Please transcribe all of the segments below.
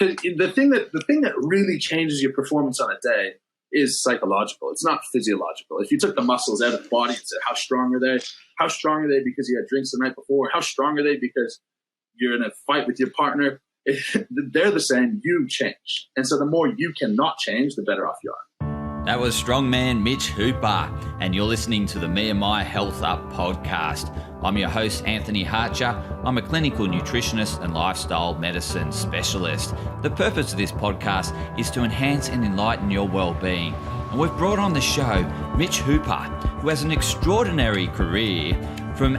because the thing that really changes your performance on a day is psychological. It's not physiological. If you took the muscles out of the body and said, how strong are they? How strong are they because you had drinks the night before? How strong are they because you're in a fight with your partner? They're the same. You change. And so the more you cannot change, the better off you are. That was Strongman Mitch Hooper, and you're listening to the Me&my Health Up podcast. I'm your host, Anthony Hartcher. I'm a clinical nutritionist and lifestyle medicine specialist. The purpose of this podcast is to enhance and enlighten your well-being. And we've brought on the show Mitch Hooper, who has an extraordinary career from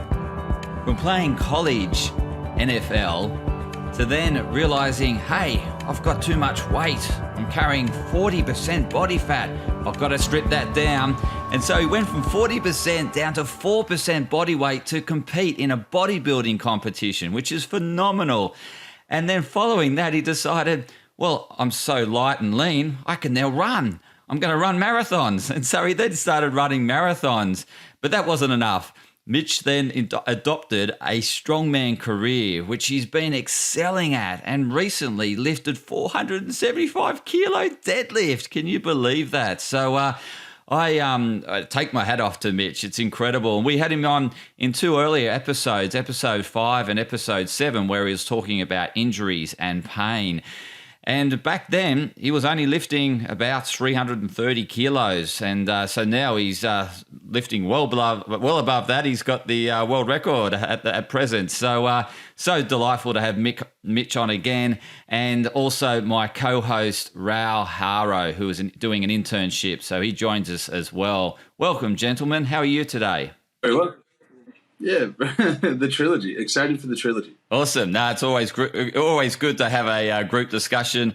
playing college NFL to then realizing, hey, I've got too much weight. I'm carrying 40% body fat. I've got to strip that down. And so he went from 40% down to 4% body weight to compete in a bodybuilding competition, which is phenomenal. And then following that, he decided, well, I'm so light and lean, I can now run. I'm going to run marathons. And so he then started running marathons. But that wasn't enough. Mitch then adopted a strongman career, which he's been excelling at, and recently lifted 475 kilo deadlift. Can you believe that? So I take my hat off to Mitch. It's incredible. And we had him on in two earlier episodes, episode 5 and episode 7, where he was talking about injuries and pain. And back then, he was only lifting about 330 kilos. And so now he's lifting well above that. He's got the world record at present. So delightful to have Mitch on again. And also my co-host, Rao Haro, who is doing an internship. So he joins us as well. Welcome, gentlemen. How are you today? Very well. Yeah, the trilogy. Excited for the trilogy. Awesome. No, it's always good to have a group discussion,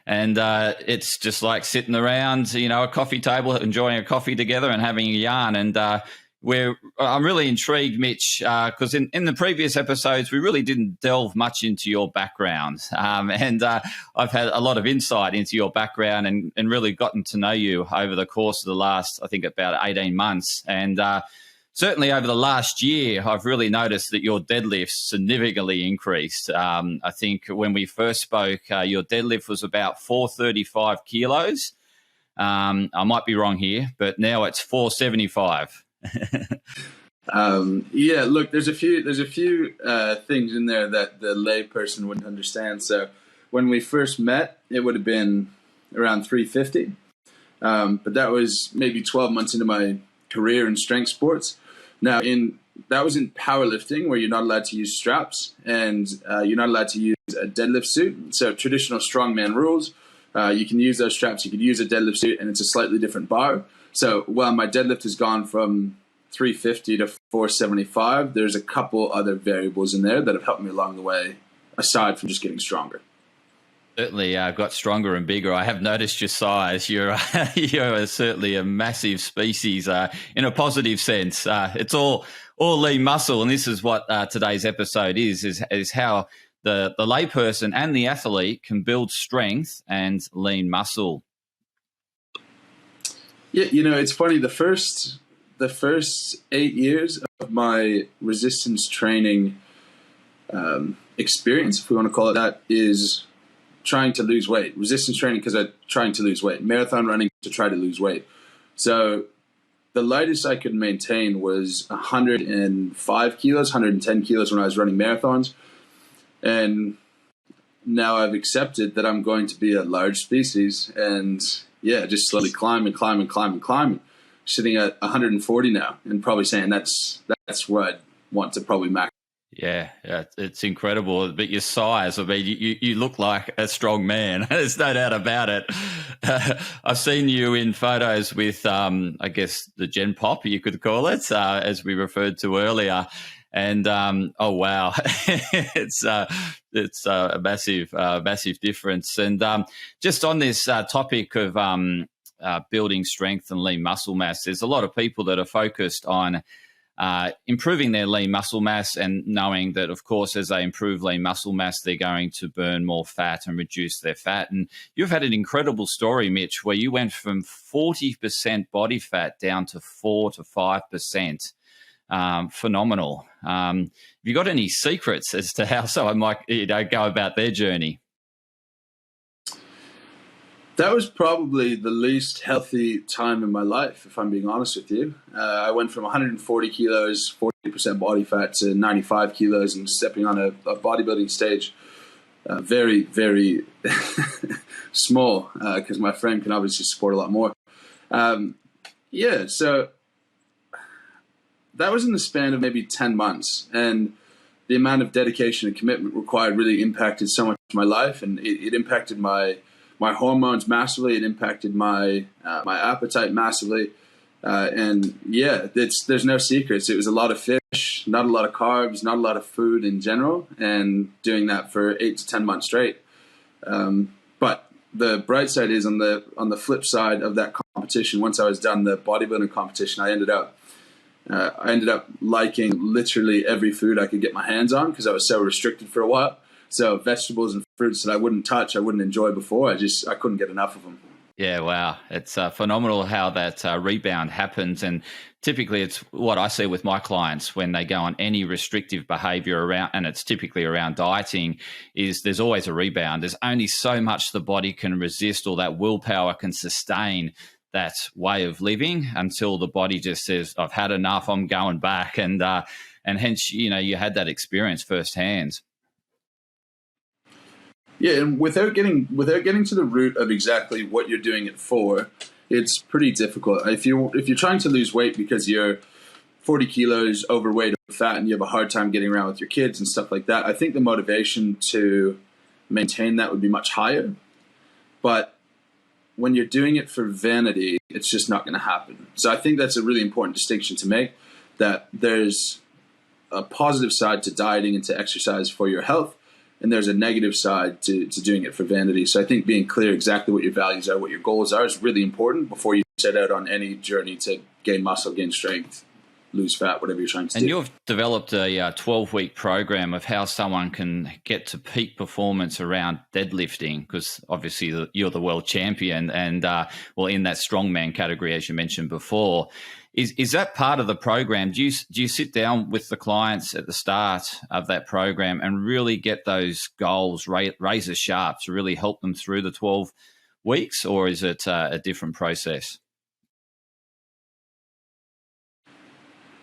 and it's just like sitting around, a coffee table, enjoying a coffee together and having a yarn. And I'm really intrigued, Mitch, because in the previous episodes we really didn't delve much into your background, and I've had a lot of insight into your background and really gotten to know you over the course of the last, I think, about 18 months, and certainly over the last year, I've really noticed that your deadlifts significantly increased. I think when we first spoke, your deadlift was about 435 kilos. I might be wrong here, but now it's 475. Yeah, look, there's a few things in there that the lay person wouldn't understand. So when we first met, it would have been around 350. But that was maybe 12 months into my career in strength sports. Now, that was in powerlifting, where you're not allowed to use straps and you're not allowed to use a deadlift suit. So traditional strongman rules, you can use those straps, you could use a deadlift suit, and it's a slightly different bar. So while my deadlift has gone from 350 to 475, there's a couple other variables in there that have helped me along the way, aside from just getting stronger. Certainly got stronger and bigger. I have noticed your size. You're certainly a massive species in a positive sense. It's all lean muscle, and this is what today's episode is how the layperson and the athlete can build strength and lean muscle. Yeah, it's funny. The first 8 years of my resistance training experience, if we want to call it that, is trying to lose weight. Resistance training because I'm trying to lose weight. Marathon running to try to lose weight. So the lightest I could maintain was 105 kilos, 110 kilos when I was running marathons. And now I've accepted that I'm going to be a large species and just slowly climb. Sitting at 140 now and probably saying that's where I'd want to probably max. Yeah, it's incredible. But your size, I mean, you look like a strong man. There's no doubt about it. I've seen you in photos with, I guess, the Gen Pop, you could call it, as we referred to earlier. And, oh, wow, it's a massive difference. And just on this topic of building strength and lean muscle mass, there's a lot of people that are focused on improving their lean muscle mass, and knowing that, of course, as they improve lean muscle mass, they're going to burn more fat and reduce their fat. And you've had an incredible story, Mitch, where you went from 40% body fat down to 4 to 5%. Phenomenal. Have you got any secrets as to how someone might go about their journey? That was probably the least healthy time in my life, if I'm being honest with you. I went from 140 kilos, 40% body fat, to 95 kilos and stepping on a bodybuilding stage. Very, very small, because my frame can obviously support a lot more. So that was in the span of maybe 10 months. And the amount of dedication and commitment required really impacted so much of my life. And it impacted my hormones massively. It impacted my appetite massively. There's no secrets. It was a lot of fish, not a lot of carbs, not a lot of food in general, and doing that for 8 to 10 months straight. But the bright side is on the flip side of that competition. Once I was done the bodybuilding competition, I ended up liking literally every food I could get my hands on because I was so restricted for a while. So vegetables and fruits that I wouldn't touch, I wouldn't enjoy before, I couldn't get enough of them. Yeah, wow. It's phenomenal how that rebound happens. And typically it's what I see with my clients when they go on any restrictive behavior around, and it's typically around dieting, is there's always a rebound. There's only so much the body can resist or that willpower can sustain that way of living until the body just says, I've had enough, I'm going back. And hence, you had that experience firsthand. Yeah, and without getting to the root of exactly what you're doing it for, it's pretty difficult. If you're trying to lose weight because you're 40 kilos overweight or fat and you have a hard time getting around with your kids and stuff like that, I think the motivation to maintain that would be much higher. But when you're doing it for vanity, it's just not going to happen. So I think that's a really important distinction to make, that there's a positive side to dieting and to exercise for your health, and there's a negative side to doing it for vanity. So I think being clear exactly what your values are, what your goals are, is really important before you set out on any journey to gain muscle, gain strength, lose fat, whatever you're trying to do. And you've developed a 12-week program of how someone can get to peak performance around deadlifting, because obviously you're the world champion and, in that strongman category, as you mentioned before. Is that part of the program? Do you sit down with the clients at the start of that program and really get those goals razor sharp to really help them through the 12 weeks, or is it a different process?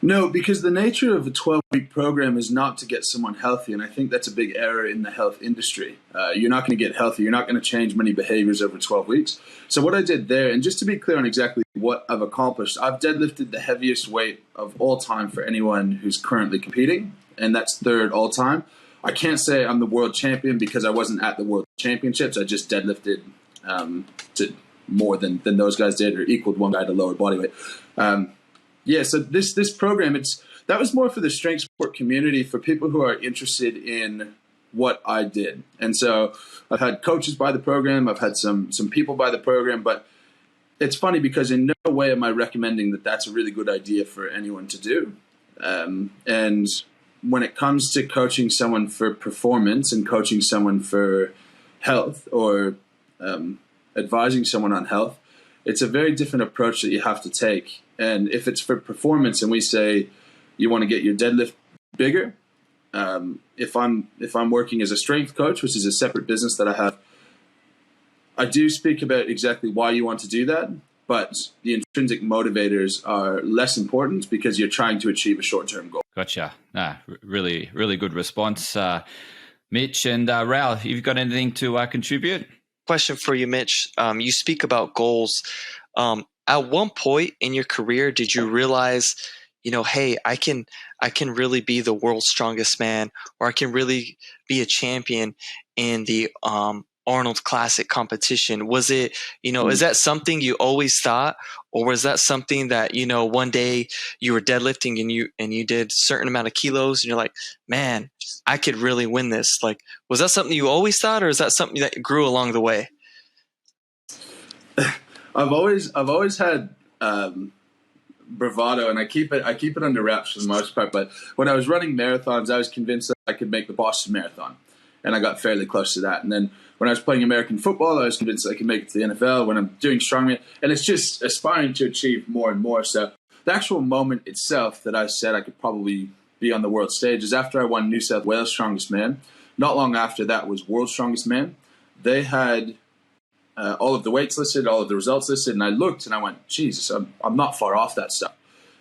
No, because the nature of a 12-week program is not to get someone healthy, and I think that's a big error in the health industry. You're not going to get healthy. You're not going to change many behaviors over 12 weeks. So what I did there, and just to be clear on exactly what I've accomplished, I've deadlifted the heaviest weight of all time for anyone who's currently competing, and that's third all time. I can't say I'm the world champion because I wasn't at the world championships. I just deadlifted to more than those guys did, or equaled one guy to lower body weight. So this program, that was more for the strength sport community, for people who are interested in what I did. And so I've had coaches buy the program, I've had some people buy the program, but it's funny because in no way am I recommending that that's a really good idea for anyone to do. And when it comes to coaching someone for performance and coaching someone for health, or advising someone on health, it's a very different approach that you have to take. And if it's for performance and we say you want to get your deadlift bigger, if I'm working as a strength coach, which is a separate business that I have, I do speak about exactly why you want to do that, but the intrinsic motivators are less important because you're trying to achieve a short-term goal. Gotcha. Really, really good response, Mitch. And Raul, you've got anything to contribute? Question for you, Mitch. You speak about goals. At one point in your career, did you realize, hey, I can really be the world's strongest man, or I can really be a champion in the Arnold Classic competition? Was it, is that something you always thought, or was that something that, one day you were deadlifting and you did a certain amount of kilos and you're like, man, I could really win this? Like, was that something you always thought, or is that something that grew along the way? I've always had bravado, and I keep it under wraps for the most part. But when I was running marathons, I was convinced that I could make the Boston Marathon, and I got fairly close to that. And then when I was playing American football, I was convinced that I could make it to the NFL. When I'm doing strongman, and it's just aspiring to achieve more and more. So the actual moment itself that I said I could probably be on the world stage is after I won New South Wales Strongest Man. Not long after that was World's Strongest Man. They had all of the weights listed, all of the results listed, and I looked and I went, Jesus, I'm not far off that stuff.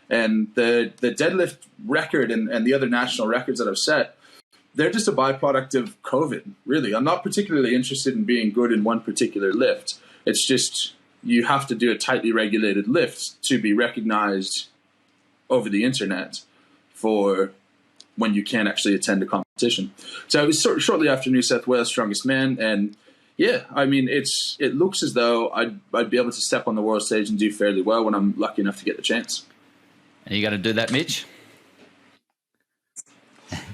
And the deadlift record and the other national records that I've set, they're just a byproduct of COVID, really. I'm not particularly interested in being good in one particular lift. It's just you have to do a tightly regulated lift to be recognized over the internet for when you can actually attend a competition. So it was shortly after New South Wales Strongest Man, and yeah, I mean, it looks as though I'd be able to step on the world stage and do fairly well when I'm lucky enough to get the chance. Are you going to do that, Mitch?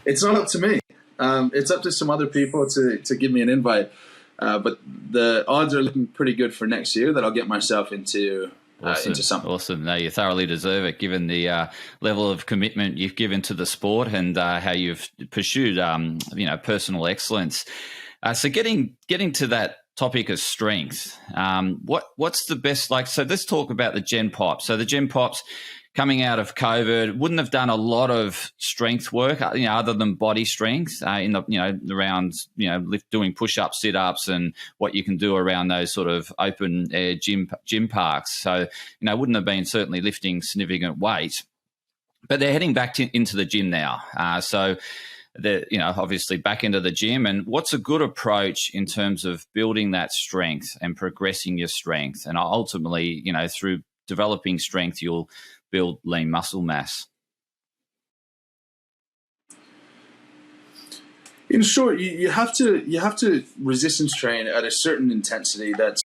It's not up to me. It's up to some other people to give me an invite. But the odds are looking pretty good for next year that I'll get myself into something. Awesome. No, you thoroughly deserve it, given the level of commitment you've given to the sport and how you've pursued, personal excellence. So getting to that topic of strength, what's the best, so let's talk about the Gen Pops. So the Gen Pops, coming out of COVID, wouldn't have done a lot of strength work, other than body strength around doing push-ups, sit-ups, and what you can do around those sort of open air gym parks. So wouldn't have been certainly lifting significant weight, but they're heading back into the gym now. So they're obviously back into the gym. And what's a good approach in terms of building that strength and progressing your strength, and ultimately through developing strength, you'll build lean muscle mass? In short, you have to resistance train at a certain intensity that's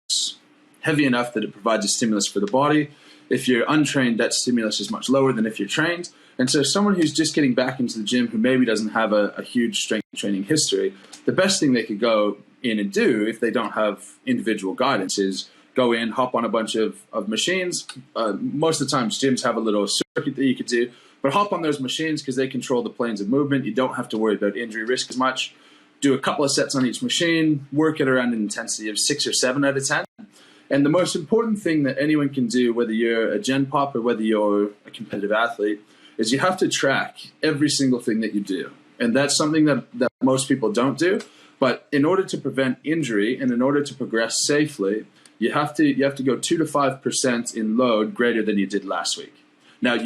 heavy enough that it provides a stimulus for the body. If you're untrained, that stimulus is much lower than if you're trained. And so someone who's just getting back into the gym who maybe doesn't have a huge strength training history, the best thing they could go in and do if they don't have individual guidance is go in, hop on a bunch of machines. Most of the time, gyms have a little circuit that you could do, but hop on those machines because they control the planes of movement. You don't have to worry about injury risk as much. Do a couple of sets on each machine, work at around an intensity of 6 or 7 out of 10. And the most important thing that anyone can do, whether you're a Gen Pop or whether you're a competitive athlete, is you have to track every single thing that you do. And that's something that most people don't do. But in order to prevent injury and in order to progress safely, you have to go 2 to 5% in load greater than you did last week. Now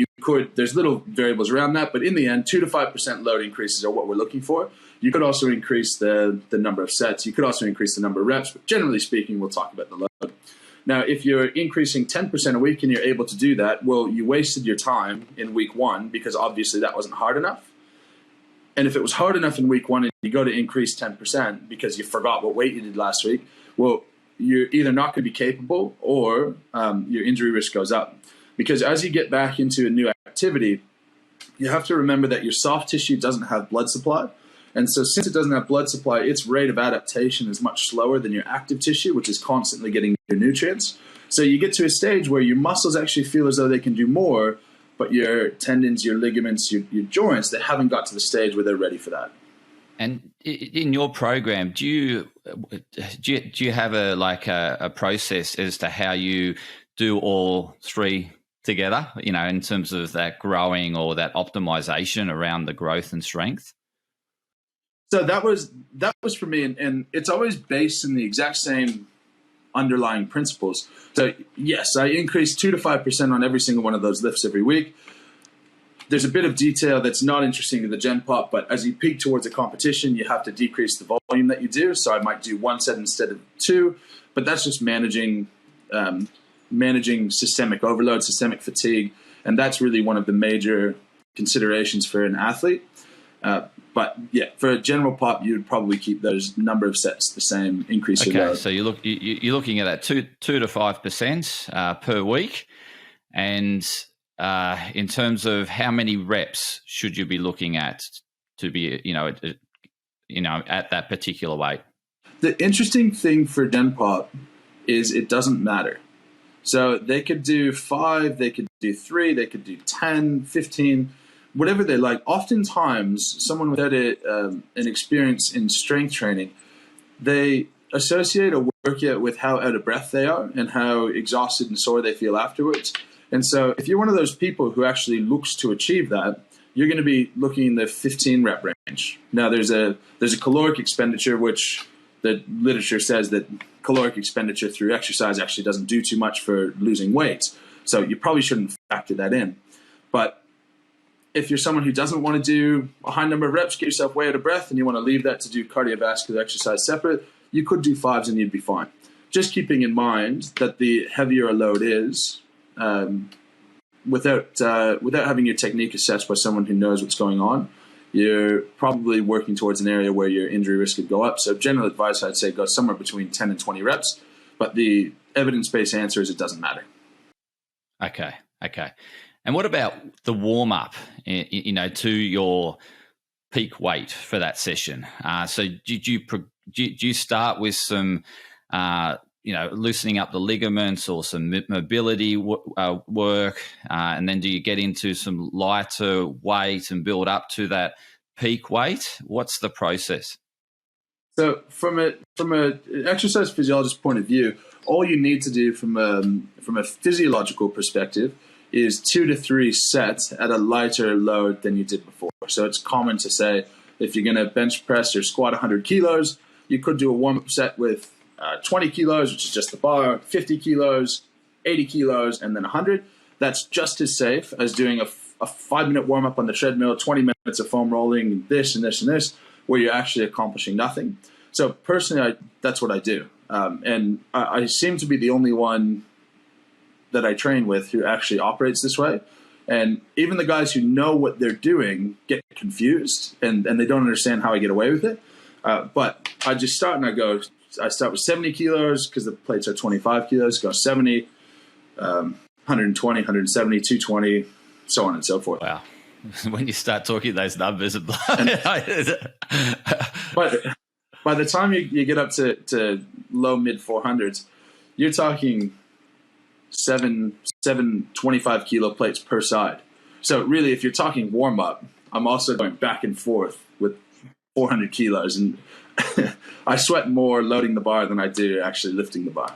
there's little variables around that, but in the end, 2 to 5% load increases are what we're looking for. You could also increase the number of sets. You could also increase the number of reps, but generally speaking, we'll talk about the load. Now, if you're increasing 10% a week and you're able to do that, well, you wasted your time in week 1 because obviously that wasn't hard enough. And if it was hard enough in week 1 and you go to increase 10% because you forgot what weight you did last week, well, you're either not going to be capable or your injury risk goes up. Because as you get back into a new activity, you have to remember that your soft tissue doesn't have blood supply. And so since it doesn't have blood supply, its rate of adaptation is much slower than your active tissue, which is constantly getting your nutrients. So you get to a stage where your muscles actually feel as though they can do more, but your tendons, your ligaments, your joints, they haven't got to the stage where they're ready for that. And in your program, do you have a process as to how you do all three together? In terms of that growing or that optimization around the growth and strength. So that was for me, and it's always based in the exact same underlying principles. So yes, I increase 2 to 5% on every single one of those lifts every week. There's a bit of detail that's not interesting to the Gen Pop, but as you peak towards a competition, you have to decrease the volume that you do. So I might do 1 set instead of 2, but that's just managing systemic overload, systemic fatigue, and that's really one of the major considerations for an athlete. But yeah, for a general pop, you'd probably keep those number of sets the same, increase your load. So you're looking at that 2 to 5% per week, and in terms of how many reps should you be looking at to be at that particular weight? The interesting thing for Gen Pop is it doesn't matter. So they could do 5, they could do 3, they could do 10, 15. Whatever they like. Oftentimes, someone without an experience in strength training, they associate a workout with how out of breath they are and how exhausted and sore they feel afterwards. And so if you're one of those people who actually looks to achieve that, you're going to be looking in the 15 rep range. Now, there's a caloric expenditure, which the literature says that caloric expenditure through exercise actually doesn't do too much for losing weight. So you probably shouldn't factor that in. But if you're someone who doesn't want to do a high number of reps, get yourself way out of breath, and you want to leave that to do cardiovascular exercise separate, you could do 5s and you'd be fine. Just keeping in mind that the heavier a load is, without having your technique assessed by someone who knows what's going on, you're probably working towards an area where your injury risk could go up. So general advice, I'd say go somewhere between 10 and 20 reps. But the evidence-based answer is it doesn't matter. Okay. And what about the warm-up, to your peak weight for that session? So do you start with some, loosening up the ligaments or some mobility work, and then do you get into some lighter weight and build up to that peak weight? What's the process? So from a exercise physiologist point of view, all you need to do from a physiological perspective is 2 to 3 sets at a lighter load than you did before. So it's common to say if you're going to bench press or squat 100 kilos, you could do a warm-up set with 20 kilos, which is just the bar, 50 kilos, 80 kilos, and then 100. That's just as safe as doing a 5-minute warm-up on the treadmill, 20 minutes of foam rolling, this and this and this, where you're actually accomplishing nothing. So personally, that's what I do. And I seem to be the only one that I train with who actually operates this way. And even the guys who know what they're doing get confused and they don't understand how I get away with it. But I just start and I start with 70 kilos because the plates are 25 kilos, go 70, 120, 170, 220, so on and so forth. Wow. When you start talking those numbers, but by the time you get up to low mid 400s, you're talking 7 25 kilo plates per side. So really, if you're talking warm up, I'm also going back and forth with 400 kilos, and I sweat more loading the bar than I do actually lifting the bar.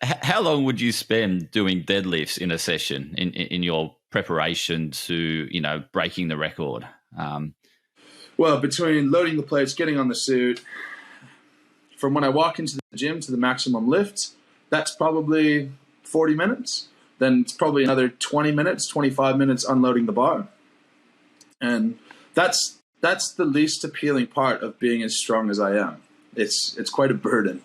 How long would you spend doing deadlifts in a session in your preparation to, breaking the record? Well, between loading the plates, getting on the suit, from when I walk into the gym to the maximum lift, that's probably 40 minutes. Then it's probably another 20 minutes, 25 minutes unloading the bar. And that's the least appealing part of being as strong as I am. It's quite a burden.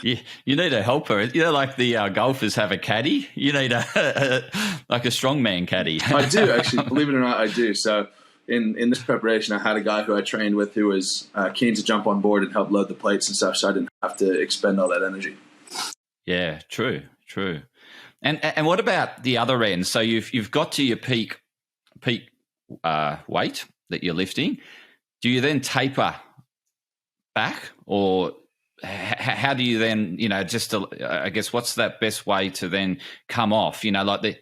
You need a helper. Like the golfers have a caddy. You need like a strongman caddy. I do, actually. Believe it or not, I do. So in this preparation, I had a guy who I trained with who was keen to jump on board and help load the plates and stuff, so I didn't have to expend all that energy. Yeah, true. And what about the other end? So you've got to your peak weight that you're lifting. Do you then taper back, or how do you then, I guess, what's that best way to then come off?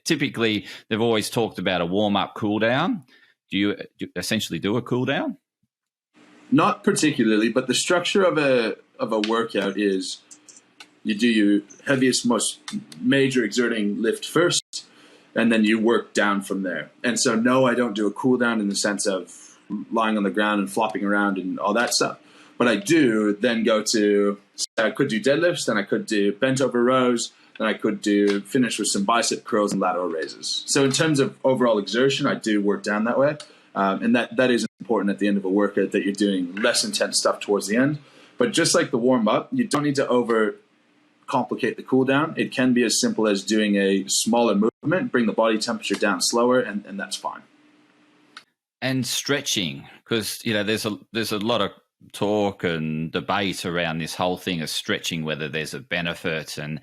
Typically they've always talked about a warm-up cool down. Do you essentially do a cool down? Not particularly, but the structure of a workout is you do your heaviest, most major exerting lift first, and then you work down from there. And so, no, I don't do a cool down in the sense of lying on the ground and flopping around and all that stuff. But I do then go to, I could do deadlifts, then I could do bent over rows, then I could finish with some bicep curls and lateral raises. So in terms of overall exertion, I do work down that way. And that is important at the end of a workout, that you're doing less intense stuff towards the end. But just like the warm up, you don't need to over complicate the cool down. It can be as simple as doing a smaller movement, bring the body temperature down slower, and that's fine. And stretching, because there's a lot of talk and debate around this whole thing of stretching, whether there's a benefit, and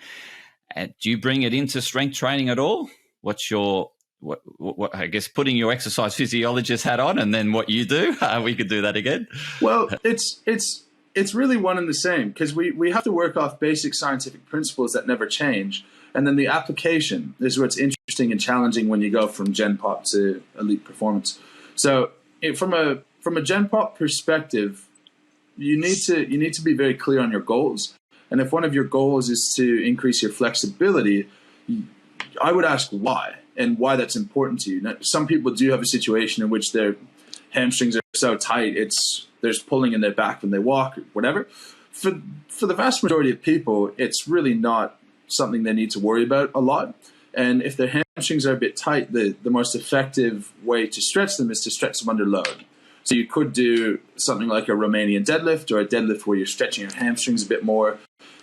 do you bring it into strength training at all? What's your what I guess, putting your exercise physiologist hat on, and then what you do? We could do that again. Well, it's really one and the same, because we have to work off basic scientific principles that never change, and then the application is what's interesting and challenging when you go from Gen Pop to elite performance. So from a Gen Pop perspective, you need to be very clear on your goals. And if one of your goals is to increase your flexibility, I would ask why, and why that's important to you. Now, some people do have a situation in which they're hamstrings are so tight, there's pulling in their back when they walk, or whatever. For the vast majority of people, it's really not something they need to worry about a lot. And if their hamstrings are a bit tight, the most effective way to stretch them is to stretch them under load. So you could do something like a Romanian deadlift, or a deadlift where you're stretching your hamstrings a bit more.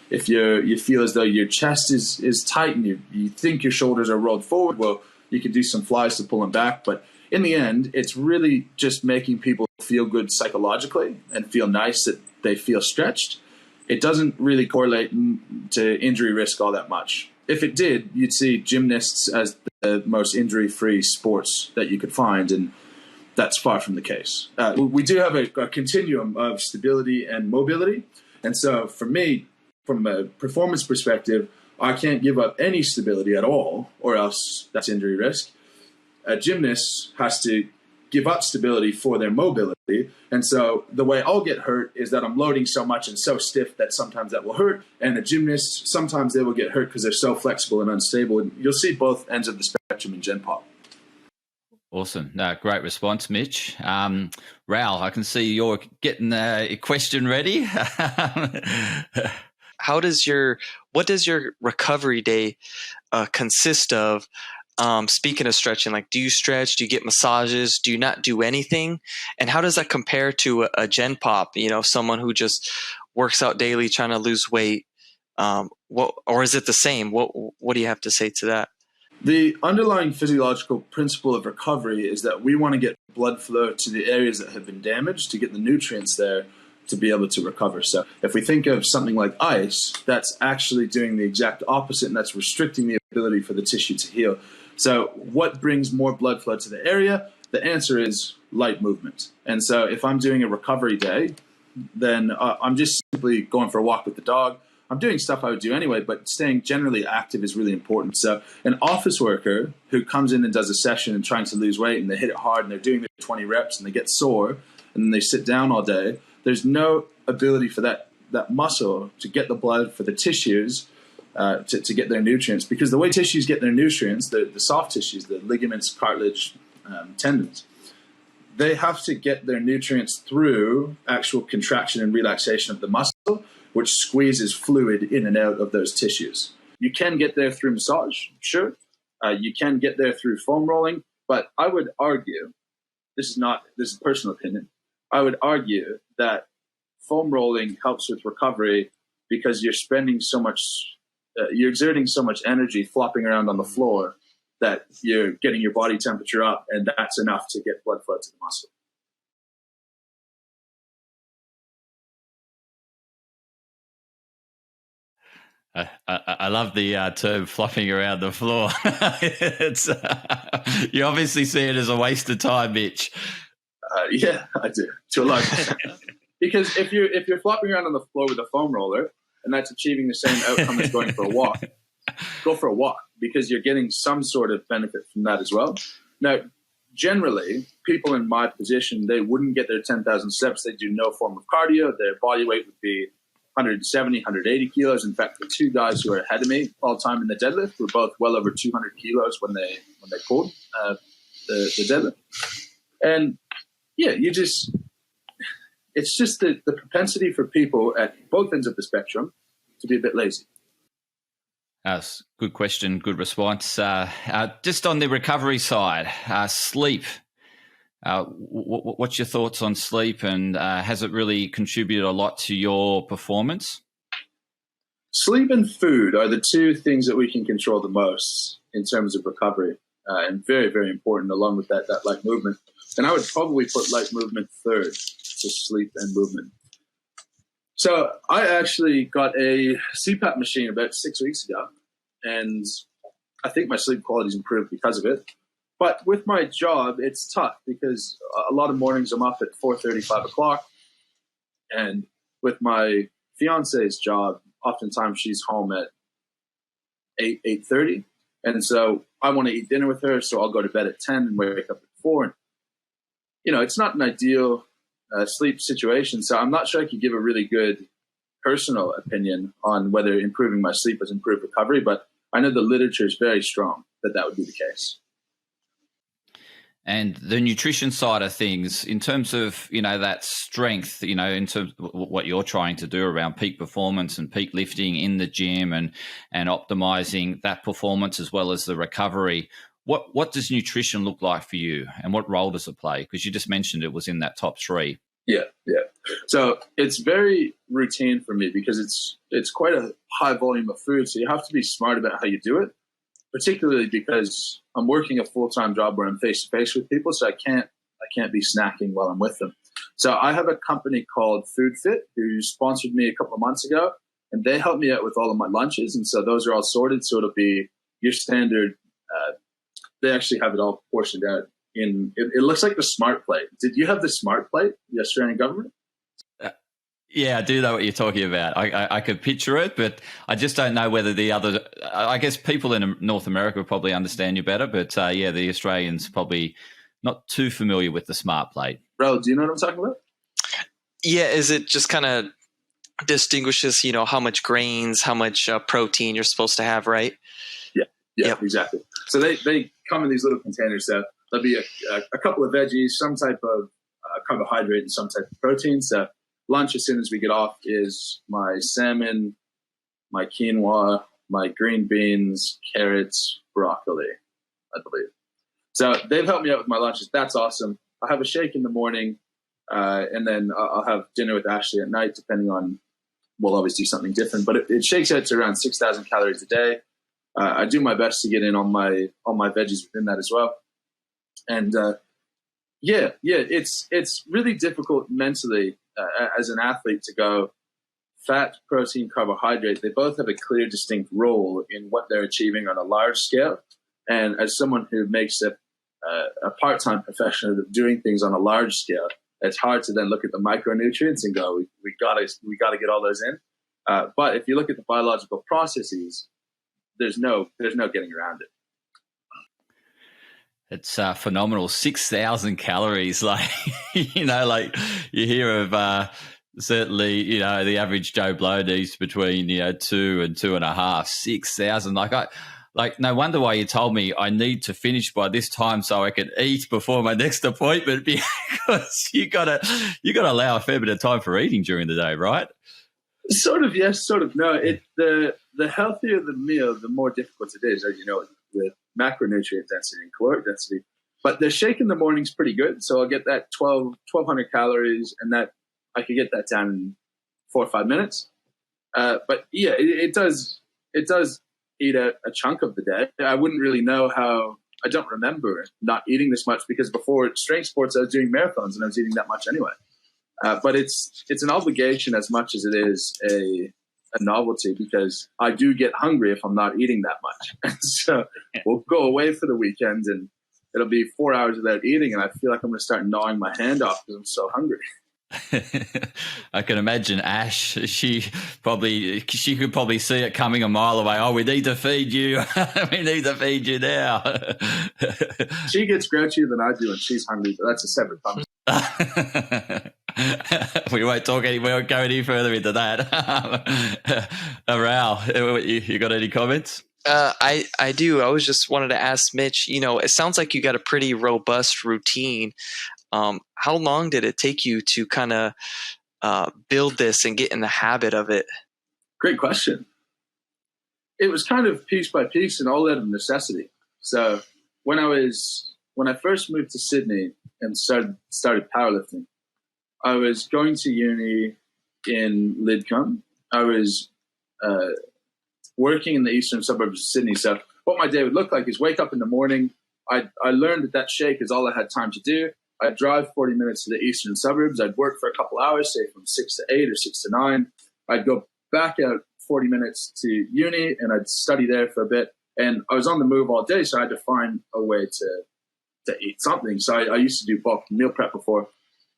If you feel as though your chest is tight and you think your shoulders are rolled forward, well, you could do some flies to pull them back. But in the end, it's really just making people feel good psychologically and feel nice that they feel stretched. It doesn't really correlate to injury risk all that much. If it did, you'd see gymnasts as the most injury-free sports that you could find, and that's far from the case. We do have a continuum of stability and mobility. And so for me, from a performance perspective, I can't give up any stability at all, or else that's injury risk. A gymnast has to give up stability for their mobility. And so the way I'll get hurt is that I'm loading so much and so stiff that sometimes that will hurt. And a gymnast, sometimes they will get hurt because they're so flexible and unstable. And you'll see both ends of the spectrum in Gen Pop. Awesome. No, great response, Mitch. Raul, I can see you're getting a question ready. What does your recovery day consist of? Speaking of stretching, like, do you stretch? Do you get massages? Do you not do anything? And how does that compare to a Gen Pop? Someone who just works out daily trying to lose weight. Or is it the same? What do you have to say to that? The underlying physiological principle of recovery is that we want to get blood flow to the areas that have been damaged to get the nutrients there to be able to recover. So if we think of something like ice, that's actually doing the exact opposite, and that's restricting the ability for the tissue to heal. So what brings more blood flow to the area? The answer is light movement. And so if I'm doing a recovery day, then I'm just simply going for a walk with the dog. I'm doing stuff I would do anyway, but staying generally active is really important. So an office worker who comes in and does a session and trying to lose weight, and they hit it hard and they're doing their 20 reps and they get sore and then they sit down all day, there's no ability for that muscle to get the blood for the tissues to get their nutrients. Because the way tissues get their nutrients, the soft tissues, the ligaments, cartilage, tendons, they have to get their nutrients through actual contraction and relaxation of the muscle, which squeezes fluid in and out of those tissues. You can get there through massage, sure. You can get there through foam rolling, but I would argue, this is personal opinion, I would argue that foam rolling helps with recovery because you're spending so much, you're exerting so much energy flopping around on the floor that you're getting your body temperature up, and that's enough to get blood flow to the muscle. I love the term flopping around the floor. You obviously see it as a waste of time, Mitch. Yeah, I do, to a large extent. Because if you're flopping around on the floor with a foam roller and that's achieving the same outcome as going for a walk, go for a walk, because you're getting some sort of benefit from that as well. Now, generally, people in my position, they wouldn't get their 10,000 steps. They do no form of cardio. Their body weight would be 170, 180 kilos. In fact, the two guys who are ahead of me all time in the deadlift were both well over 200 kilos when they pulled the deadlift. And yeah, it's just the propensity for people at both ends of the spectrum to be a bit lazy. That's good question, good response. Just on the recovery side, sleep. What's your thoughts on sleep, and has it really contributed a lot to your performance? Sleep and food are the two things that we can control the most in terms of recovery, and very, very important, along with that light movement. And I would probably put light movement third to sleep and movement. So I actually got a CPAP machine about 6 weeks ago, and I think my sleep quality's improved because of it. But with my job, it's tough because a lot of mornings I'm up at 4:30, 5 o'clock. And with my fiance's job, oftentimes she's home at 8:30. And so I want to eat dinner with her, so I'll go to bed at 10 and wake up at 4. And, it's not an ideal sleep situation. So I'm not sure I could give a really good personal opinion on whether improving my sleep has improved recovery, but I know the literature is very strong that would be the case. And the nutrition side of things, in terms of, that strength, in terms of what you're trying to do around peak performance and peak lifting in the gym and optimizing that performance as well as the recovery, what does nutrition look like for you and what role does it play? Because you just mentioned it was in that top 3. Yeah. So it's very routine for me because it's quite a high volume of food. So you have to be smart about how you do it, particularly because I'm working a full-time job where I'm face-to-face with people. So I can't be snacking while I'm with them. So I have a company called Food Fit who sponsored me a couple of months ago, and they help me out with all of my lunches. And so those are all sorted. So it'll be your standard. They actually have it all portioned out. It looks like the Smart Plate. Did you have the Smart Plate, the Australian government? Yeah, I do know what you're talking about. I could picture it, but I just don't know whether the other. I guess people in North America probably understand you better, but the Australians probably not too familiar with the Smart Plate. Bro, do you know what I'm talking about? Yeah, is it just kind of distinguishes, how much grains, how much protein you're supposed to have, right? Yeah, Yep. Exactly. So they come in these little containers. So there'll be a couple of veggies, some type of carbohydrate, and some type of protein. So lunch, as soon as we get off, is my salmon, my quinoa, my green beans, carrots, broccoli, I believe. So they've helped me out with my lunches. That's awesome. I'll have a shake in the morning, and then I'll have dinner with Ashley at night, depending on, we'll always do something different. But it shakes out to around 6,000 calories a day. I do my best to get in on my veggies within that as well. And it's really difficult mentally as an athlete to go fat, protein, carbohydrate. They both have a clear, distinct role in what they're achieving on a large scale. And as someone who makes a part-time profession of doing things on a large scale, it's hard to then look at the micronutrients and go, we gotta get all those in. But if you look at the biological processes, there's no getting around it. It's phenomenal. 6,000 calories. Like, like you hear of certainly, the average Joe Blow needs between, 2 and 2.5, 6,000. Like, no wonder why you told me I need to finish by this time so I can eat before my next appointment, because you gotta allow a fair bit of time for eating during the day, right? Sort of yes, sort of no. The healthier the meal, the more difficult it is, as you know, with macronutrient density and caloric density. But the shake in the morning is pretty good. So I'll get that 1,200 calories, and that I could get that down in 4 or 5 minutes. But yeah, it does eat a chunk of the day. I wouldn't really know how. I don't remember not eating this much, because before strength sports, I was doing marathons and I was eating that much anyway. But it's an obligation as much as it is a novelty, because I do get hungry if I'm not eating that much. And so we'll go away for the weekend and it'll be 4 hours without eating, and I feel like I'm going to start gnawing my hand off because I'm so hungry. I can imagine Ash. She could probably see it coming a mile away. Oh, we need to feed you. We need to feed you now. She gets grouchier than I do when she's hungry, but that's a separate conversation. We won't go any further into that. Aral, you got any comments? I do. I was just wanted to ask Mitch, it sounds like you got a pretty robust routine. How long did it take you to kind of build this and get in the habit of it? Great question. It was kind of piece by piece and all out of necessity. So when I first moved to Sydney and started powerlifting, I was going to uni in Lidcombe. I was working in the eastern suburbs of Sydney. So what my day would look like is wake up in the morning. I learned that shake is all I had time to do. I'd drive 40 minutes to the eastern suburbs. I'd work for a couple hours, say from 6 to 8 or 6 to 9. I'd go back out 40 minutes to uni and I'd study there for a bit. And I was on the move all day, so I had to find a way to eat something. So I used to do bulk meal prep before.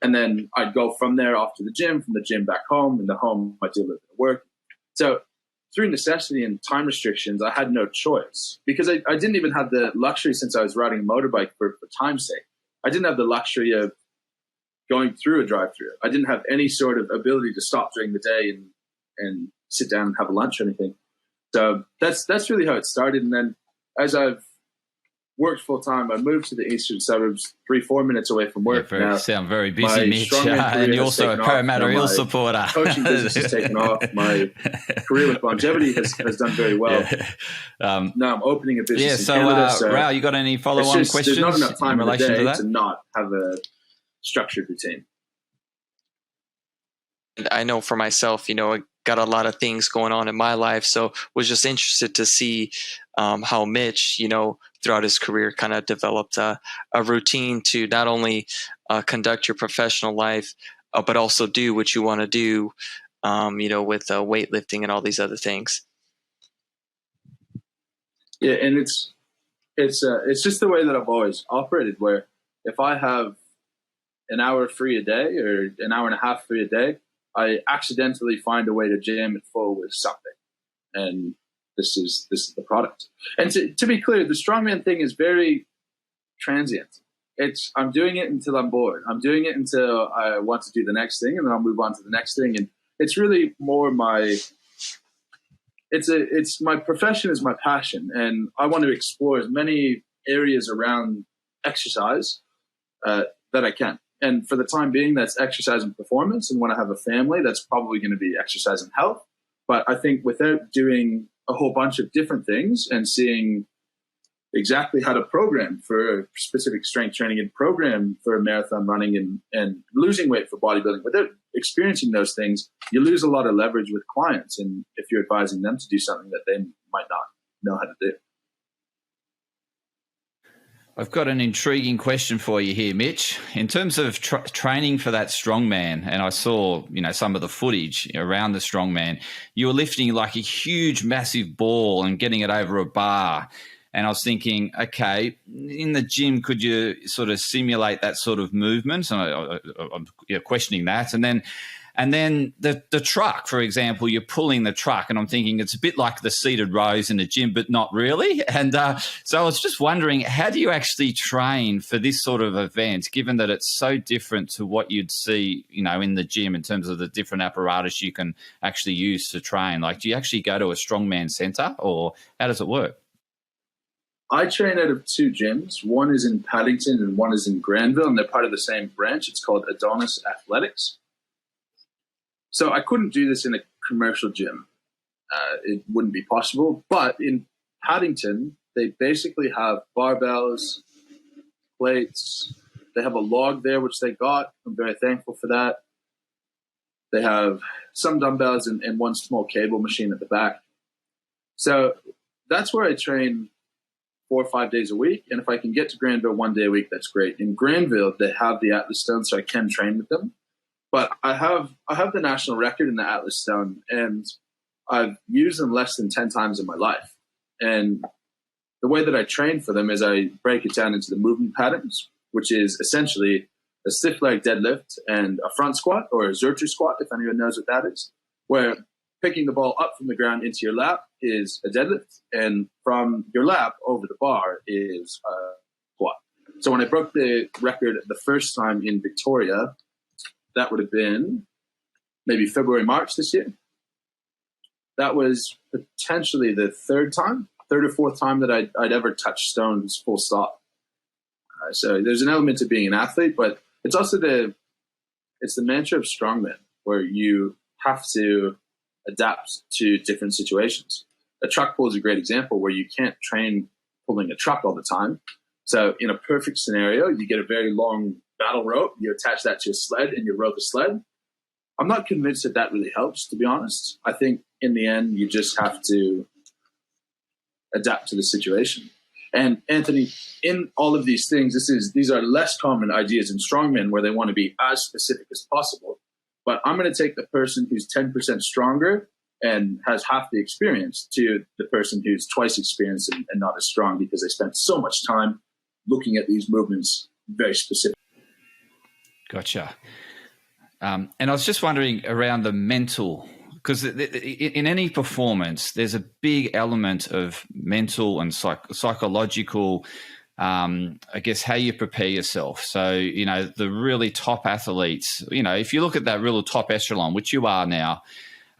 And then I'd go from there off to the gym, from the gym back home, and the home I'd do a little bit of work. So through necessity and time restrictions, I had no choice, because I didn't even have the luxury, since I was riding a motorbike for time's sake. I didn't have the luxury of going through a drive-through. I didn't have any sort of ability to stop during the day and sit down and have a lunch or anything. So that's really how it started. And then as I've worked full time. I moved to the eastern suburbs, 3-4 minutes away from work. Sound very busy, my Mitch. strongman career And you're has also a taken off. Parramatta Now Eel my supporter. coaching business has taken off. My career with longevity has done very well. Yeah. Now I'm opening a business in so, Canada. So Rao, you got any follow-on questions there's not enough time in in the relation day to that? to not have a structured routine. I know for myself, I got a lot of things going on in my life, so was just interested to see how Mitch, throughout his career kind of developed a routine to not only conduct your professional life, but also do what you want to do, with weightlifting and all these other things. Yeah, and it's just the way that I've always operated, where if I have an hour free a day or an hour and a half free a day, I accidentally find a way to jam it full with something. And this is the product. And to be clear, the strongman thing is very transient. I'm doing it until I'm bored. I'm doing it until I want to do the next thing, and then I'll move on to the next thing. And it's really more it's my profession is my passion, and I want to explore as many areas around exercise that I can. And for the time being, that's exercise and performance. And when I have a family, that's probably going to be exercise and health. But I think without doing a whole bunch of different things and seeing exactly how to program for specific strength training and program for marathon running and losing weight for bodybuilding, without experiencing those things, you lose a lot of leverage with clients. And if you're advising them to do something that they might not know how to do. I've got an intriguing question for you here, Mitch. In terms of training for that strongman, and I saw, some of the footage around the strongman, you were lifting like a huge, massive ball and getting it over a bar. And I was thinking, okay, in the gym, could you sort of simulate that sort of movement? And I'm questioning that. And then the truck, for example, you're pulling the truck, and I'm thinking it's a bit like the seated rows in a gym, but not really. And so I was just wondering, how do you actually train for this sort of event, given that it's so different to what you'd see, in the gym in terms of the different apparatus you can actually use to train? Like, do you actually go to a strongman center, or how does it work? I train out of 2 gyms. One is in Paddington and one is in Granville, and they're part of the same branch. It's called Adonis Athletics. So I couldn't do this in a commercial gym. It wouldn't be possible. But in Paddington, they basically have barbells, plates. They have a log there, which they got. I'm very thankful for that. They have some dumbbells and one small cable machine at the back. So that's where I train 4 or 5 days a week. And if I can get to Granville 1 day a week, that's great. In Granville, they have the Atlas Stone, so I can train with them. But I have the national record in the Atlas Stone, and I've used them less than 10 times in my life. And the way that I train for them is I break it down into the movement patterns, which is essentially a stiff leg deadlift and a front squat, or a Zercher squat, if anyone knows what that is, where picking the ball up from the ground into your lap is a deadlift, and from your lap over the bar is a squat. So when I broke the record the first time in Victoria, that would have been maybe February, March this year. That was potentially the third or fourth time that I'd ever touched stones full stop. So there's an element to being an athlete, but it's also the mantra of strongman, where you have to adapt to different situations. A truck pull is a great example, where you can't train pulling a truck all the time. So in a perfect scenario, you get a very long battle rope, you attach that to a sled, and you row the sled. I'm not convinced that really helps, to be honest. I think in the end, you just have to adapt to the situation. And Anthony, in all of these things, these are less common ideas in strongmen, where they want to be as specific as possible. But I'm going to take the person who's 10% stronger and has half the experience to the person who's twice experienced and not as strong, because they spent so much time looking at these movements very specific. Gotcha. And I was just wondering around the mental, because in any performance, there's a big element of mental and psychological, I guess, how you prepare yourself. So, the really top athletes, if you look at that real top echelon, which you are now,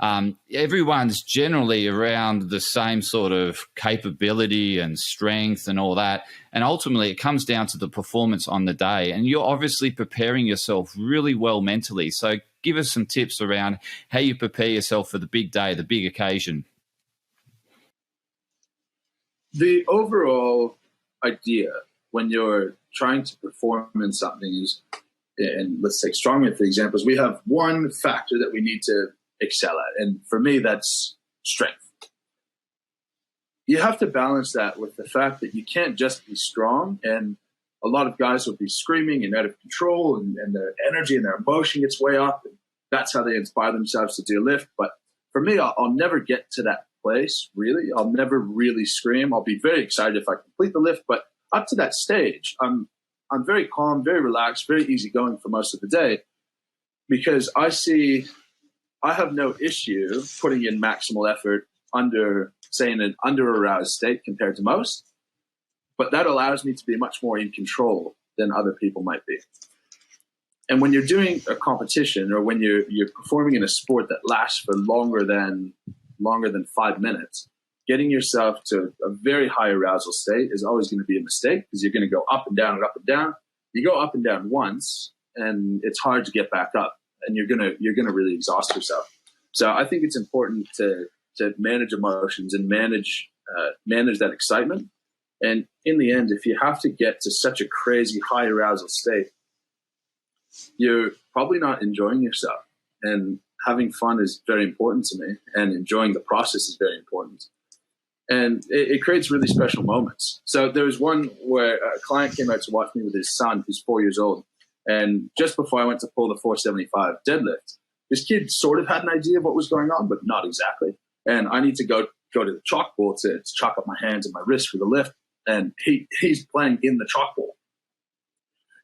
everyone's generally around the same sort of capability and strength and all that. And ultimately, it comes down to the performance on the day. And you're obviously preparing yourself really well mentally. So give us some tips around how you prepare yourself for the big day, the big occasion. The overall idea when you're trying to perform in something is, and let's take strongman for examples, we have one factor that we need to excel at. And for me, that's strength. You have to balance that with the fact that you can't just be strong. And a lot of guys will be screaming and out of control, and their energy and their emotion gets way up. And that's how they inspire themselves to do a lift. But for me, I'll never get to that place, really. I'll never really scream. I'll be very excited if I complete the lift. But up to that stage, I'm very calm, very relaxed, very easygoing for most of the day, because I have no issue putting in maximal effort under, say, in an under-aroused state compared to most. But that allows me to be much more in control than other people might be. And when you're doing a competition, or when you're performing in a sport that lasts for longer than 5 minutes, getting yourself to a very high arousal state is always going to be a mistake, because you're going to go up and down and up and down. You go up and down once, and it's hard to get back up, and you're gonna really exhaust yourself. So I think it's important to manage emotions and manage that excitement. And in the end, if you have to get to such a crazy high arousal state, you're probably not enjoying yourself. And having fun is very important to me, and enjoying the process is very important. And it creates really special moments. So there was one where a client came out to watch me with his son, who's 4 years old. And just before I went to pull the 475 deadlift, this kid sort of had an idea of what was going on, but not exactly. And I need to go to the chalkboard to chalk up my hands and my wrists for the lift. And he's playing in the chalkboard.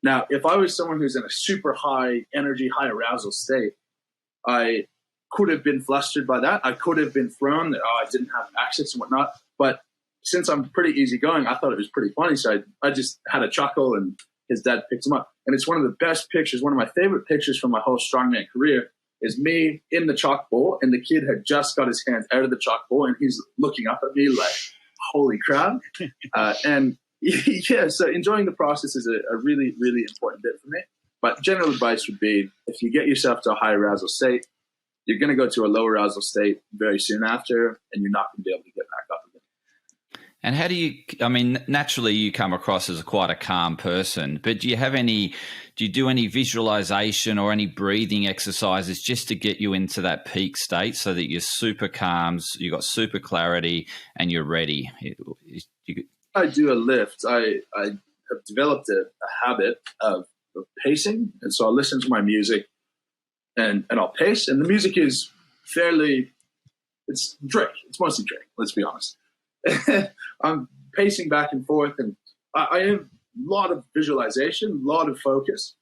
Now, if I was someone who's in a super high energy, high arousal state, I could have been flustered by that. I could have been thrown that, I didn't have access and whatnot. But since I'm pretty easygoing, I thought it was pretty funny. So I just had a chuckle, and his dad picked him up. And it's one of the best pictures, one of my favorite pictures from my whole strongman career, is me in the chalk ball, and the kid had just got his hands out of the chalk ball, and he's looking up at me like, holy crap. And yeah, so enjoying the process is a really, really important bit for me. But general advice would be, if you get yourself to a high arousal state, you're going to go to a low arousal state very soon after, and you're not going to be able to get back up again. And how do you, naturally you come across as quite a calm person, but do you do any visualization or any breathing exercises just to get you into that peak state so that you're super calm, you got super clarity, and you're ready? I do a lift. I have developed a habit of pacing. And so I'll listen to my music and I'll pace. And the music is it's Drake. It's mostly Drake, let's be honest. I'm pacing back and forth, and I have a lot of visualization, a lot of focus.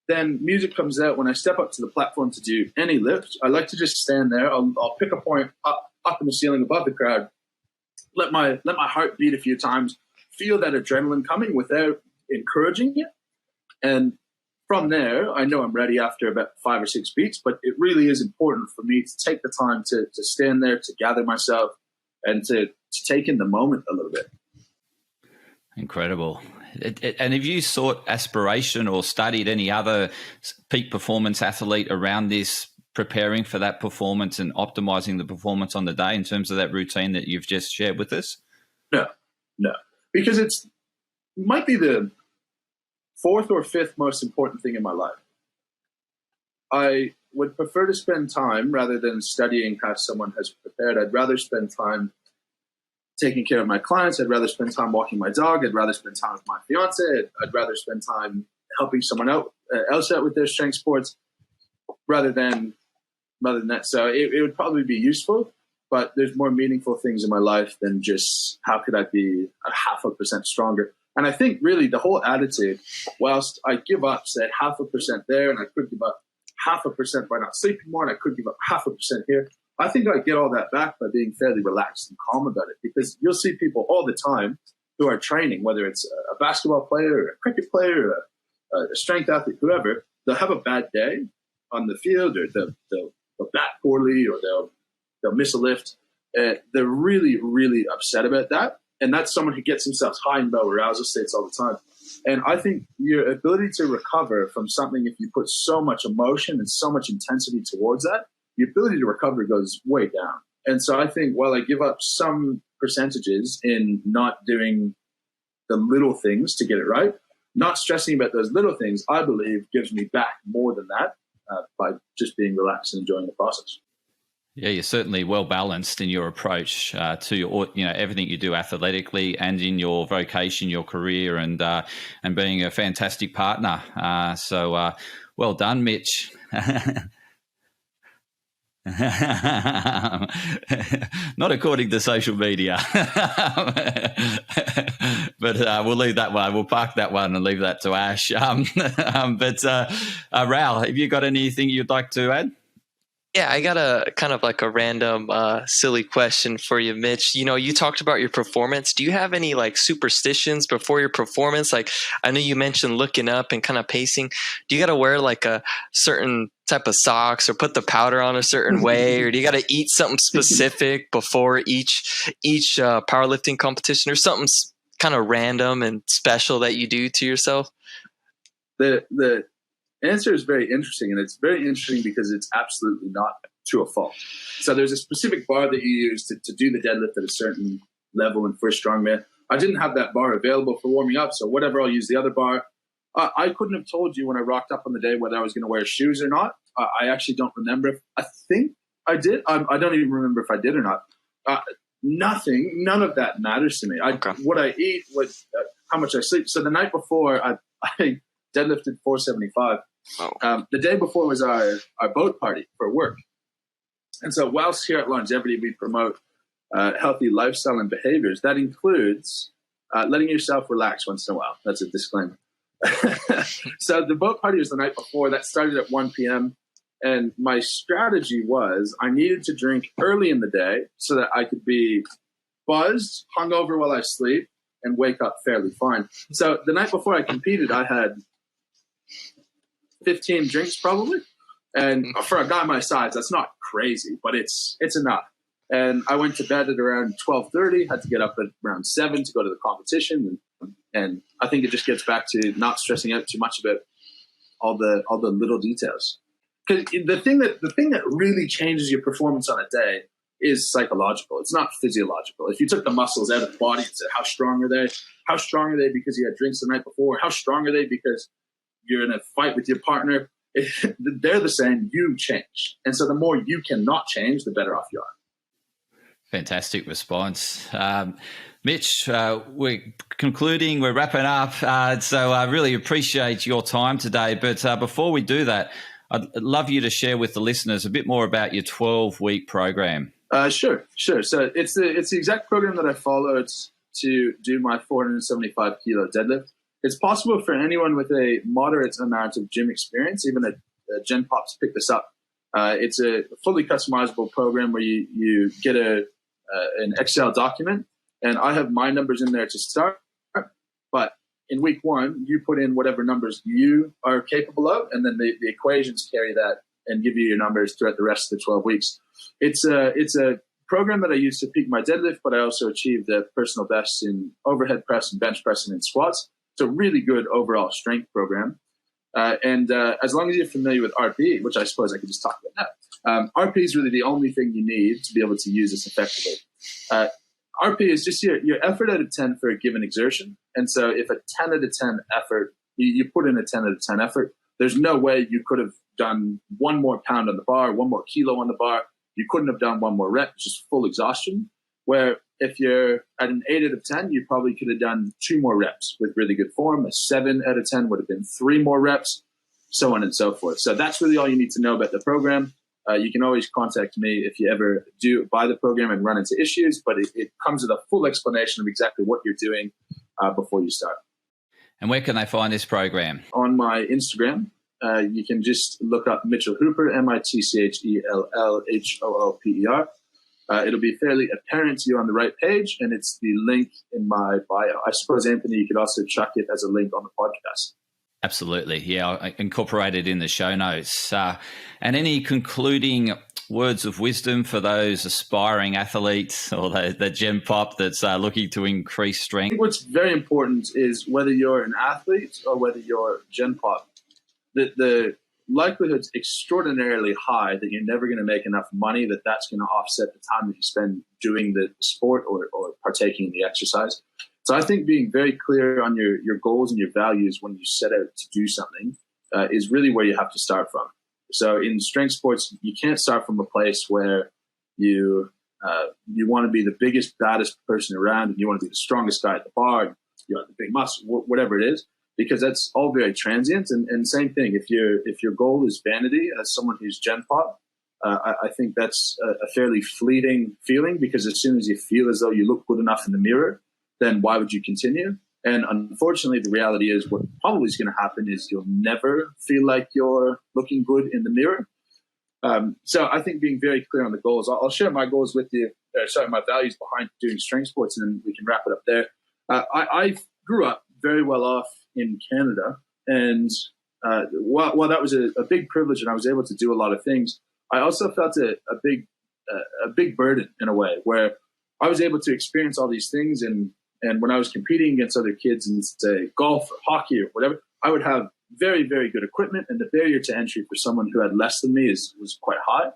Then music comes out. When I step up to the platform to do any lift, I like to just stand there. I'll pick a point up in the ceiling above the crowd, let my heart beat a few times, feel that adrenaline coming without encouraging it. And from there, I know I'm ready after about 5 or 6 beats, but it really is important for me to take the time to stand there, to gather myself, and to take in the moment a little bit. Incredible. And have you sought aspiration or studied any other peak performance athlete around this, preparing for that performance and optimizing the performance on the day in terms of that routine that you've just shared with us? No, because it might be the 4th or 5th most important thing in my life. I would prefer to spend time, rather than studying how someone has prepared, I'd rather spend time taking care of my clients. I'd rather spend time walking my dog. I'd rather spend time with my fiance. I'd rather spend time helping someone else out with their strength sports rather than that. So it would probably be useful, but there's more meaningful things in my life than just how could I be 0.5% stronger. And I think really the whole attitude, whilst I give up, say 0.5% there, and I could give up 0.5% by not sleeping more, and I could give up 0.5% here, I think I get all that back by being fairly relaxed and calm about it. Because you'll see people all the time who are training, whether it's a basketball player, or a cricket player, or a strength athlete, whoever, they'll have a bad day on the field, or they'll bat poorly or they'll miss a lift. They're really, really upset about that. And that's someone who gets themselves high in low arousal states all the time. And I think your ability to recover from something, if you put so much emotion and so much intensity towards that, the ability to recover goes way down. And so I think while I give up some percentages in not doing the little things to get it right, not stressing about those little things, I believe gives me back more than that by just being relaxed and enjoying the process. Yeah, you're certainly well balanced in your approach to your, everything you do athletically and in your vocation, your career, and being a fantastic partner. So well done, Mitch. Not according to social media. But we'll leave that one. We'll park that one and leave that to Ash. But Raul, have you got anything you'd like to add? Yeah, I got a kind of like a random silly question for you, Mitch. You talked about your performance. Do you have any like superstitions before your performance? Like, I know you mentioned looking up and kind of pacing. Do you got to wear like a certain type of socks or put the powder on a certain way, or do you got to eat something specific before each powerlifting competition, or something kind of random and special that you do to yourself? The answer is very interesting, and it's very interesting because it's absolutely not to a fault. So there's a specific bar that you use to do the deadlift at a certain level in first strongman. I didn't have that bar available for warming up, so whatever, I'll use the other bar. I couldn't have told you when I rocked up on the day whether I was going to wear shoes or not. I actually don't remember. I think I did. I don't even remember if I did or not. None of that matters to me. What I eat, how much I sleep. So the night before, I deadlifted 475. Oh. The day before was our boat party for work. And so whilst here at Longevity, we promote healthy lifestyle and behaviors. That includes letting yourself relax once in a while. That's a disclaimer. So the boat party was the night before. That started at 1 p.m. And my strategy was I needed to drink early in the day so that I could be buzzed, hungover while I sleep, and wake up fairly fine. So the night before I competed, I had 15 drinks probably. And for a guy my size, that's not crazy, but it's enough. And I went to bed at around 12:30, had to get up at around 7 to go to the competition. And I think it just gets back to not stressing out too much about all the little details. Because the thing that really changes your performance on a day is psychological. It's not physiological. If you took the muscles out of the body and said, how strong are they? How strong are they because you had drinks the night before? How strong are they because you're in a fight with your partner? They're the same. You change. And so the more you cannot change, the better off you are. Fantastic response. Mitch, we're concluding, we're wrapping up. So I really appreciate your time today. But before we do that, I'd love you to share with the listeners a bit more about your 12-week program. Sure. So it's the exact program that I followed to do my 475 kilo deadlift. It's possible for anyone with a moderate amount of gym experience, even a Gen Pops pick this up. It's a fully customizable program where you get an Excel document, and I have my numbers in there to start. But in week 1, you put in whatever numbers you are capable of, and then the equations carry that and give you your numbers throughout the rest of the 12 weeks. It's a program that I use to peak my deadlift, but I also achieve the personal bests in overhead press and bench press and in squats. It's a really good overall strength program. And as long as you're familiar with RP, which I suppose I could just talk about now, RP is really the only thing you need to be able to use this effectively. RP is just your effort out of 10 for a given exertion. And so if a 10 out of 10 effort, you put in a 10 out of 10 effort, there's no way you could have done 1 more pound on the bar, 1 more kilo on the bar. You couldn't have done 1 more rep, just full exhaustion. Where if you're at an 8 out of 10, you probably could have done 2 more reps with really good form. A 7 out of 10 would have been 3 more reps, so on and so forth. So that's really all you need to know about the program. You can always contact me if you ever do buy the program and run into issues, but it comes with a full explanation of exactly what you're doing before you start. And where can they find this program? On my Instagram. You can just look up Mitchell Hooper, MITCHELLHOOPER. It'll be fairly apparent to you on the right page, and it's the link in my bio. I suppose, Anthony, you could also chuck it as a link on the podcast. Absolutely. Yeah, I'll incorporate it in the show notes. And any concluding words of wisdom for those aspiring athletes or the gen pop that's looking to increase I strength? think what's very important is whether you're an athlete or whether you're gen pop, the likelihood's extraordinarily high that you're never going to make enough money that's going to offset the time that you spend doing the sport or partaking in the exercise. So I think being very clear on your goals and your values when you set out to do something is really where you have to start from. So in strength sports, you can't start from a place where you want to be the biggest, baddest person around, and you want to be the strongest guy at the bar, you want the big muscle, whatever it is, because that's all very transient. And same thing, if your goal is vanity, as someone who's gen pop, I think that's a fairly fleeting feeling, because as soon as you feel as though you look good enough in the mirror, then why would you continue? And unfortunately, the reality is what probably is going to happen is you'll never feel like you're looking good in the mirror. So I think being very clear on the goals. I'll share my goals with you, my values behind doing strength sports, and then we can wrap it up there. I grew up very well off in Canada, and while that was a big privilege and I was able to do a lot of things, I also felt a big burden in a way, where I was able to experience all these things, and when I was competing against other kids in, say, golf or hockey or whatever, I would have very, very good equipment, and the barrier to entry for someone who had less than me was quite high.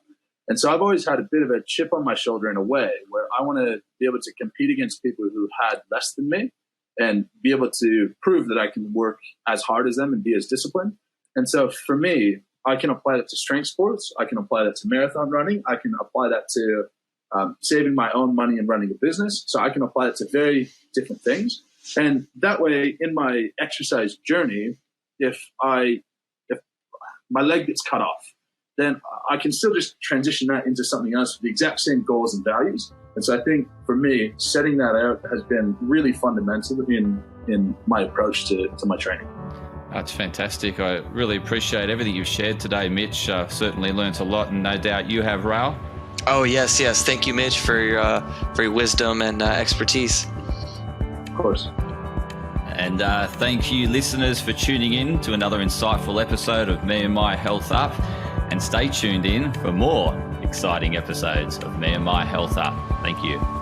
And so I've always had a bit of a chip on my shoulder in a way, where I want to be able to compete against people who had less than me and be able to prove that I can work as hard as them and be as disciplined. And so for me, I can apply that to strength sports. I can apply that to marathon running. I can apply that to saving my own money and running a business. So I can apply it to very different things. And that way, in my exercise journey, if my leg gets cut off, then I can still just transition that into something else with the exact same goals and values. And so I think for me, setting that out has been really fundamental in my approach to my training. That's fantastic. I really appreciate everything you've shared today, Mitch. I've certainly learnt a lot, and no doubt you have, Raul. Oh, yes. Thank you, Mitch, for your wisdom and expertise. Of course. And thank you, listeners, for tuning in to another insightful episode of Me and My Health Up. And stay tuned in for more exciting episodes of Me and My Health Up. Thank you.